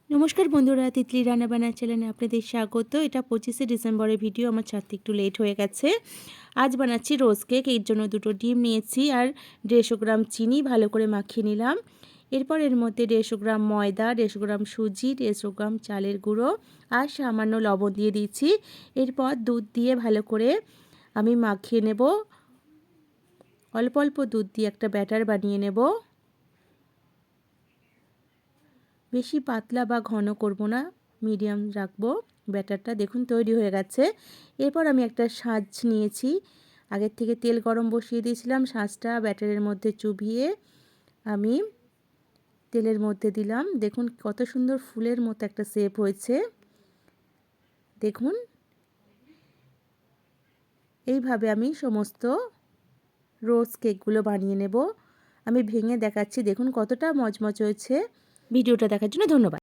নমস্কার বন্ধুরা, তিতলি রান্নাবান্না চ্যানেলে আপনাদের স্বাগত। এটা 25শে ডিসেম্বরের ভিডিও। আমার ছাড়তে একটু লেট হয়ে গেছে। আজ বানাচ্ছি রোজ কেক। এর জন্য 2টো ডিম নিয়েছি আর 150 গ্রাম চিনি ভালো করে মাখিয়ে নিলাম। এরপর এর মধ্যে 150 গ্রাম ময়দা, 150 গ্রাম সুজি, 150 গ্রাম চালের গুঁড়ো আর সামান্য লবণ দিয়ে দিয়েছি। এরপর দুধ দিয়ে ভালো করে আমি মাখিয়ে নেব। অল্প অল্প দুধ দিয়ে একটা ব্যাটার বানিয়ে নেব। বেশি পাতলা বা ঘন করব না, মিডিয়াম রাখবো ব্যাটারটা। দেখুন তৈরি হয়ে গেছে। এরপর আমি একটা সাজ নিয়েছি, আগের থেকে তেল গরম বসিয়ে দিয়েছিলাম। সাজটা ব্যাটারের মধ্যে চুবিয়ে আমি তেলের মধ্যে দিলাম। দেখুন কত সুন্দর ফুলের মতো একটা শেপ হয়েছে। দেখুন এইভাবে আমি সমস্ত রোজ কেকগুলো বানিয়ে নেব। আমি ভেঙে দেখাচ্ছি, দেখুন কতটা মচমচ হয়েছে। ভিডিওটা দেখার জন্য ধন্যবাদ।